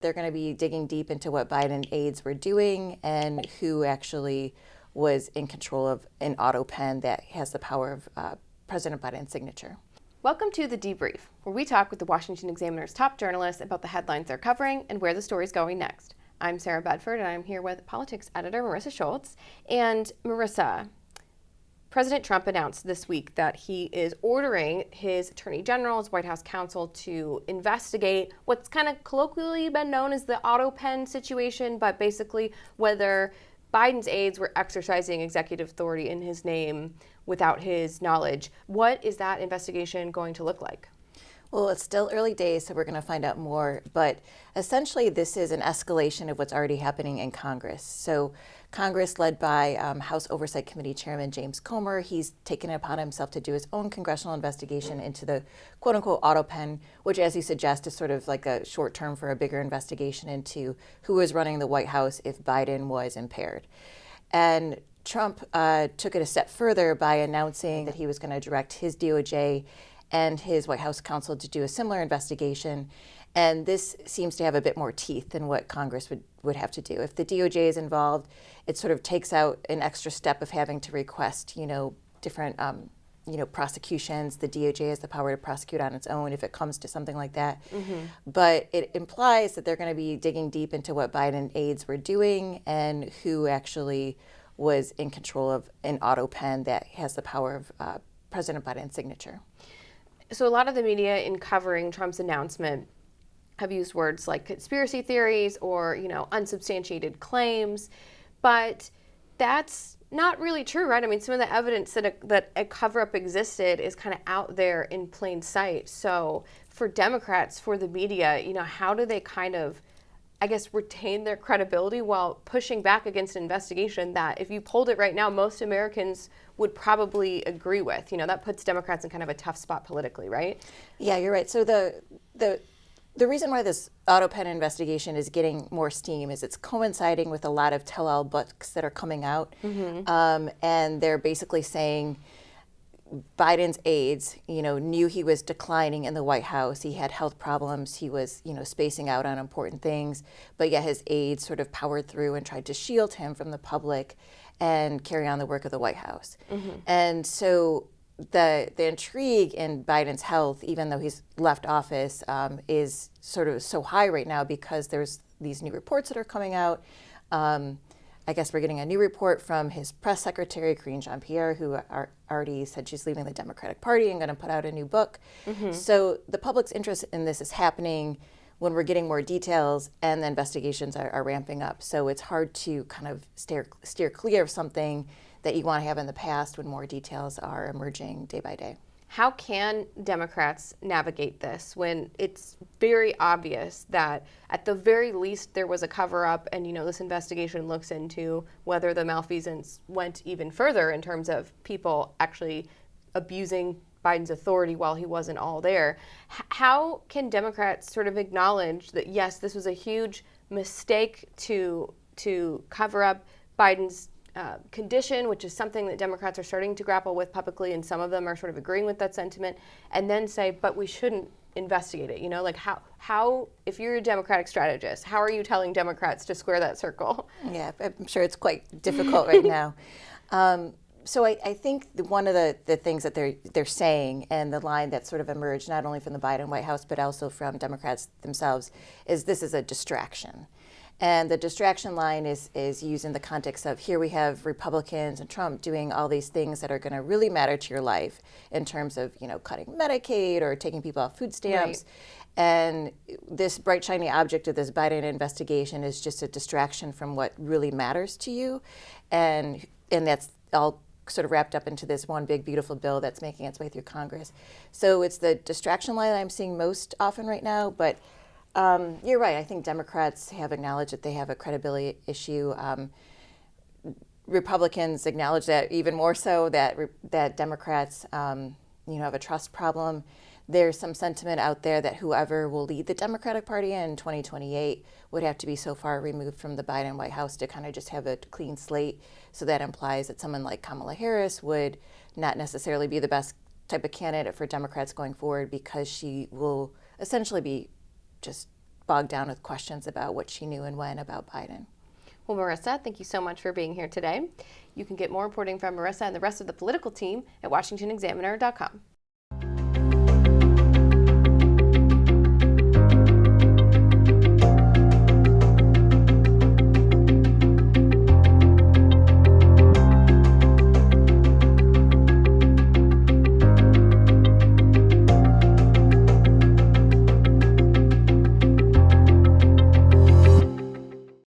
They're going to be digging deep into what Biden aides were doing and who actually was in control of an autopen that has the power of President Biden's signature. Welcome to The Debrief, where we talk with the Washington Examiner's top journalists about the headlines they're covering and where the story's going next. I'm Sarah Bedford, and I'm here with politics editor Marisa Schultz. And Marisa, President Trump announced this week that he is ordering his attorney general, his White House counsel, to investigate what's kind of colloquially been known as the autopen situation, but basically whether Biden's aides were exercising executive authority in his name without his knowledge. What is that investigation going to look like? Well, it's still early days, so we're going to find out more. But essentially, this is an escalation of what's already happening in Congress. So Congress, led by House Oversight Committee Chairman James Comer, he's taken it upon himself to do his own congressional investigation into the quote-unquote autopen, which, as you suggest, is sort of like a short term for a bigger investigation into who was running the White House if Biden was impaired. And Trump took it a step further by announcing that he was going to direct his DOJ and his White House counsel to do a similar investigation. And this seems to have a bit more teeth than what Congress would have to do. If the DOJ is involved, it sort of takes out an extra step of having to request, different, prosecutions. The DOJ has the power to prosecute on its own if it comes to something like that. Mm-hmm. But it implies that they're going to be digging deep into what Biden aides were doing and who actually was in control of an autopen that has the power of President Biden's signature. So a lot of the media in covering Trump's announcement have used words like conspiracy theories or, unsubstantiated claims, but that's not really true, right? I mean, some of the evidence that a cover-up existed is kind of out there in plain sight. So for Democrats, for the media, how do they kind of, retain their credibility while pushing back against an investigation that, if you polled it right now, most Americans would probably agree with? That puts Democrats in kind of a tough spot politically, right? Yeah, you're right. So the reason why this autopen investigation is getting more steam is it's coinciding with a lot of tell-all books that are coming out, and they're basically saying Biden's aides, knew he was declining in the White House. He had health problems. He was, spacing out on important things. But yet his aides sort of powered through and tried to shield him from the public and carry on the work of the White House. Mm-hmm. And so the intrigue in Biden's health, even though he's left office, is sort of so high right now because there's these new reports that are coming out. I guess we're getting a new report from his press secretary, Karine Jean-Pierre, who already said she's leaving the Democratic Party and going to put out a new book. Mm-hmm. So the public's interest in this is happening when we're getting more details and the investigations are ramping up. So it's hard to kind of steer clear of something that you want to have in the past when more details are emerging day by day. How can Democrats navigate this when it's very obvious that at the very least there was a cover-up and, this investigation looks into whether the malfeasance went even further in terms of people actually abusing Biden's authority while he wasn't all there? How can Democrats sort of acknowledge that, yes, this was a huge mistake to cover up Biden's condition, which is something that Democrats are starting to grapple with publicly, and some of them are sort of agreeing with that sentiment, and then say, but we shouldn't investigate it? How, if you're a Democratic strategist, how are you telling Democrats to square that circle? Yeah, I'm sure it's quite difficult right now. So I think one of the things that they're saying, and the line that sort of emerged not only from the Biden White House, but also from Democrats themselves, is this is a distraction. And the distraction line is used in the context of, here we have Republicans and Trump doing all these things that are going to really matter to your life in terms of, cutting Medicaid or taking people off food stamps. Right. And this bright, shiny object of this Biden investigation is just a distraction from what really matters to you. And that's all sort of wrapped up into this one big, beautiful bill that's making its way through Congress. So it's the distraction line that I'm seeing most often right now. But you're right. I think Democrats have acknowledged that they have a credibility issue. Republicans acknowledge that even more so, that Democrats, have a trust problem. There's some sentiment out there that whoever will lead the Democratic Party in 2028 would have to be so far removed from the Biden White House to kind of just have a clean slate. So that implies that someone like Kamala Harris would not necessarily be the best type of candidate for Democrats going forward, because she will essentially be just bogged down with questions about what she knew and when about Biden. Well, Marisa, thank you so much for being here today. You can get more reporting from Marisa and the rest of the political team at washingtonexaminer.com.